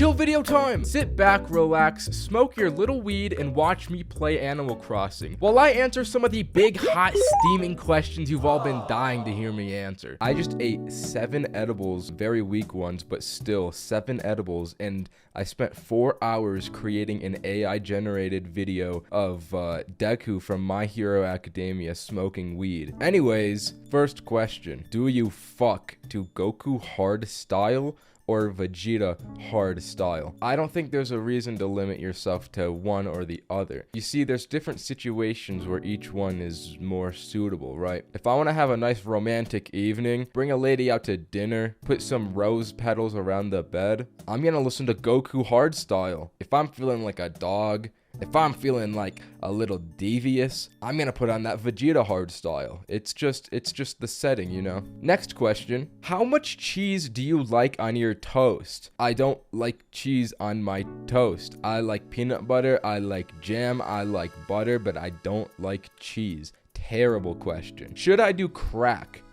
Chill video time! Sit back, relax, smoke your little weed, and watch me play Animal Crossing while I answer some of the big, hot, steaming questions you've all been dying to hear me answer. I just ate 7 edibles, very weak ones, but still 7 edibles, and I spent 4 hours creating an AI-generated video of Deku from My Hero Academia smoking weed. Anyways, first question. Do you fuck to Goku hard style or Vegeta hard style? I don't think there's a reason to limit yourself to one or the other. You see, there's different situations where each one is more suitable, right? If I want to have a nice romantic evening, bring a lady out to dinner, put some rose petals around the bed, I'm gonna listen to Goku hard style. If I'm feeling like a dog, if I'm feeling like a little devious, I'm gonna put on that Vegeta hard style. It's just the setting, you know? Next question. How much cheese do you like on your toast? I don't like cheese on my toast. I like peanut butter, I like jam, I like butter, but I don't like cheese. Terrible question. Should I do crack?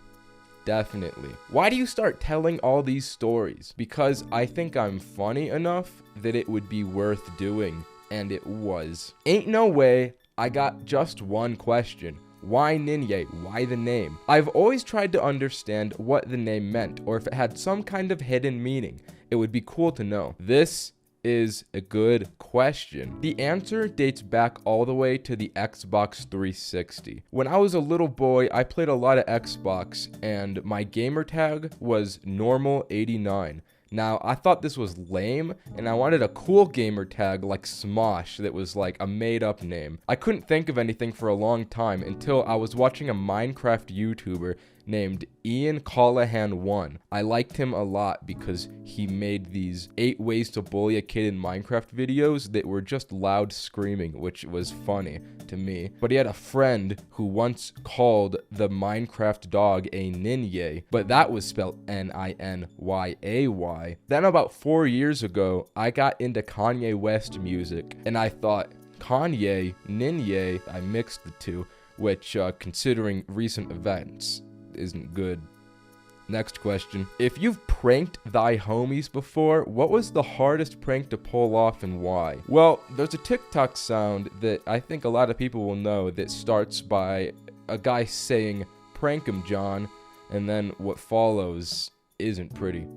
Definitely. Why do you start telling all these stories? Because I think I'm funny enough that it would be worth doing. And it was. Ain't no way. I got just one question. Why Ninye? Why the name? I've always tried to understand what the name meant, or if it had some kind of hidden meaning. It would be cool to know. This is a good question. The answer dates back all the way to the Xbox 360. When I was a little boy, I played a lot of Xbox, and my gamer tag was normal89. Now, I thought this was lame, and I wanted a cool gamer tag like Smosh that was like a made-up name. I couldn't think of anything for a long time until I was watching a Minecraft YouTuber named Ian Callahan1. I liked him a lot because he made these 8 ways to bully a kid in Minecraft videos that were just loud screaming, which was funny to me. But he had a friend who once called the Minecraft dog a Ninye, but that was spelled N-I-N-Y-A-Y. Then about 4 years ago, I got into Kanye West music, and I thought, Kanye, Ninye, I mixed the two, which, considering recent events, isn't good. Next question. If you've pranked thy homies before, what was the hardest prank to pull off and why? Well, there's a TikTok sound that I think a lot of people will know that starts by a guy saying, "Prank him, John," and then what follows isn't pretty.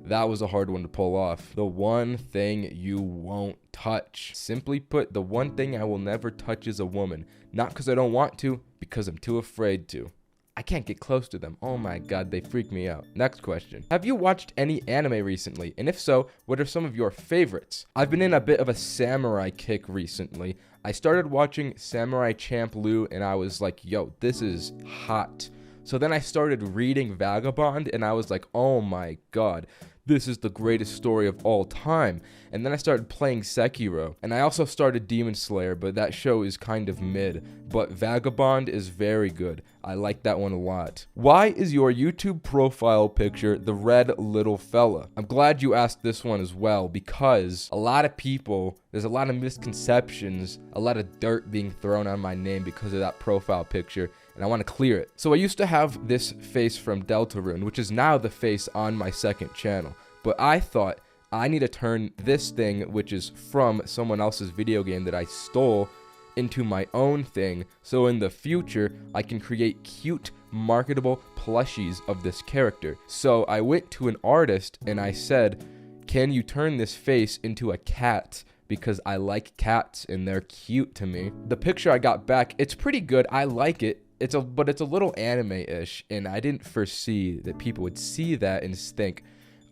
That was a hard one to pull off. The one thing you won't touch. Simply put, the one thing I will never touch is a woman. Not because I don't want to, because I'm too afraid to. I can't get close to them. Oh my god, they freak me out. Next question. Have you watched any anime recently? And if so, what are some of your favorites? I've been in a bit of a samurai kick recently. I started watching Samurai Champloo and I was like, yo, this is hot. So then I started reading Vagabond and I was like, oh my god, this is the greatest story of all time. And then I started playing Sekiro. And I also started Demon Slayer, but that show is kind of mid. But Vagabond is very good. I like that one a lot. Why is your YouTube profile picture the red little fella? I'm glad you asked this one as well, because a lot of people, there's a lot of misconceptions, a lot of dirt being thrown on my name because of that profile picture, and I want to clear it. So I used to have this face from Deltarune, which is now the face on my second channel. But I thought I need to turn this thing, which is from someone else's video game that I stole, into my own thing, so in the future I can create cute, marketable plushies of this character. So I went to an artist and I said, can you turn this face into a cat? Because I like cats and they're cute to me. The picture I got back, it's pretty good. I like it. But it's a little anime-ish, and I didn't foresee that people would see that and think,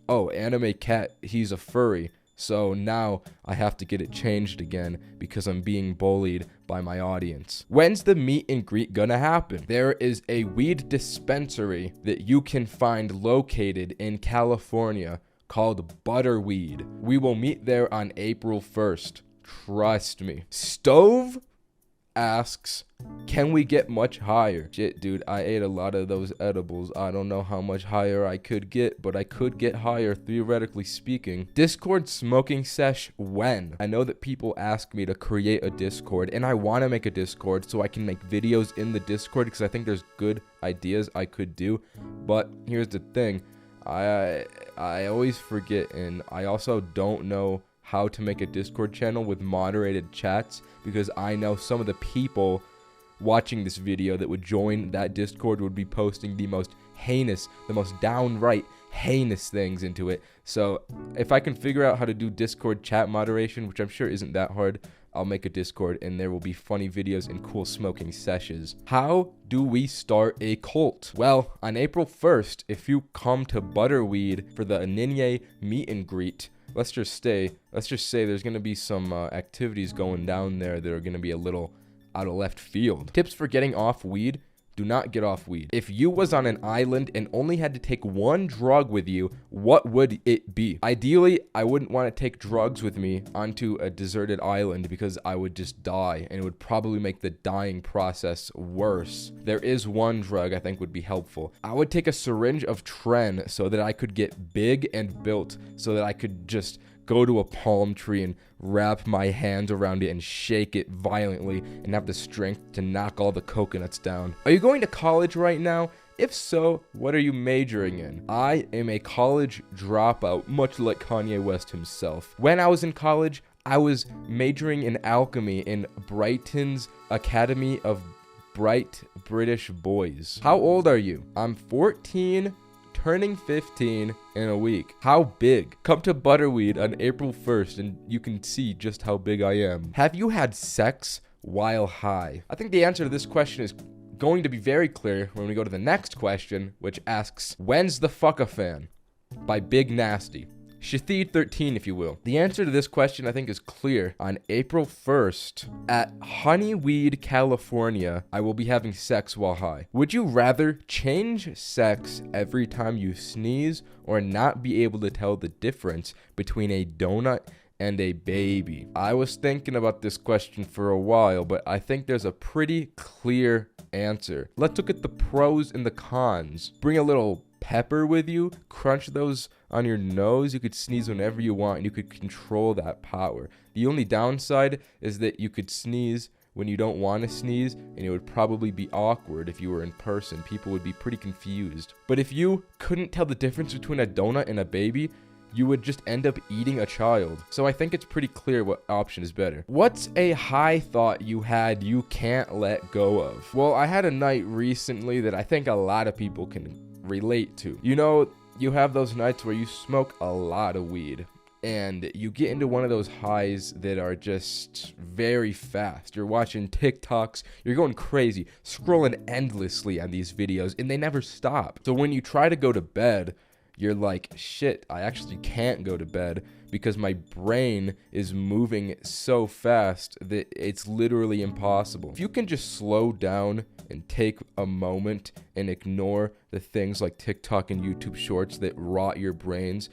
oh, anime cat, he's a furry. So now I have to get it changed again because I'm being bullied by my audience. When's the meet and greet gonna happen? There is a weed dispensary that you can find located in California called Butterweed. We will meet there on April 1st. Trust me. Stove asks, can we get much higher? Shit, dude, I ate a lot of those edibles. I don't know how much higher I could get, but I could get higher, theoretically speaking. Discord smoking sesh when? I know that people ask me to create a Discord, and I want to make a Discord so I can make videos in the Discord because I think there's good ideas I could do. But here's the thing. I always forget, and I also don't know how to make a Discord channel with moderated chats, because I know some of the people watching this video that would join that Discord would be posting the most heinous, the most downright heinous things into it. So if I can figure out how to do Discord chat moderation, which I'm sure isn't that hard, I'll make a Discord and there will be funny videos and cool smoking sessions. How do we start a cult? Well, on April 1st, if you come to Butterweed for the Ninye meet and greet, let's just say there's going to be some activities going down there that are going to be a little out of left field. Tips for getting off weed: do not get off weed. If you was on an island and only had to take one drug with you, what would it be? Ideally, I wouldn't want to take drugs with me onto a deserted island because I would just die, and it would probably make the dying process worse. There is one drug I think would be helpful. I would take a syringe of Tren so that I could get big and built, so that I could just go to a palm tree and wrap my hands around it and shake it violently and have the strength to knock all the coconuts down. Are you going to college right now? If so, what are you majoring in? I am a college dropout, much like Kanye West himself. When I was in college, I was majoring in alchemy in Brighton's Academy of Bright British Boys. How old are you? I'm 14, turning 15 in a week. How big? Come to Butterweed on April 1st and you can see just how big I am. Have you had sex while high? I think the answer to this question is going to be very clear when we go to the next question, which asks, when's the fuck-a-fan? By Big Nasty. Shahid13, if you will. The answer to this question, I think, is clear. On April 1st, at Honeyweed, California, I will be having sex while high. Would you rather change sex every time you sneeze or not be able to tell the difference between a donut and a baby? I was thinking about this question for a while, but I think there's a pretty clear answer. Let's look at the pros and the cons. Bring a little pepper with you, crunch those on your nose. You could sneeze whenever you want and you could control that power. The only downside is that you could sneeze when you don't want to sneeze, and it would probably be awkward if you were in person. People would be pretty confused. But if you couldn't tell the difference between a donut and a baby, you would just end up eating a child. So I think it's pretty clear what option is better. What's a high thought you had you can't let go of? Well, I had a night recently that I think a lot of people can relate to. You know, you have those nights where you smoke a lot of weed and you get into one of those highs that are just very fast. You're watching TikToks, you're going crazy, scrolling endlessly on these videos, and they never stop. So when you try to go to bed, you're like, shit, I actually can't go to bed because my brain is moving so fast that it's literally impossible. If you can just slow down and take a moment and ignore the things like TikTok and YouTube Shorts that rot your brains,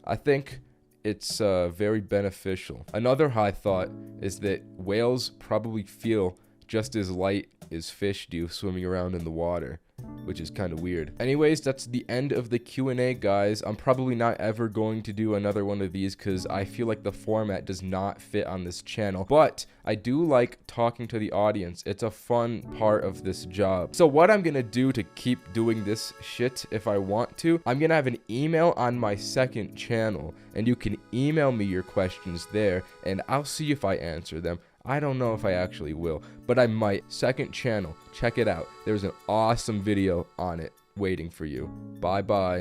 I think it's very beneficial. Another high thought is that whales probably feel just as light as fish do swimming around in the water, which is kind of weird. Anyways, that's the end of the Q&A, guys. I'm probably not ever going to do another one of these because I feel like the format does not fit on this channel, but I do like talking to the audience. It's a fun part of this job. So what I'm gonna do to keep doing this shit, if I want to, I'm gonna have an email on my second channel, and you can email me your questions there, and I'll see if I answer them. I don't know if I actually will, but I might. Second channel, check it out. There's an awesome video on it waiting for you. Bye-bye.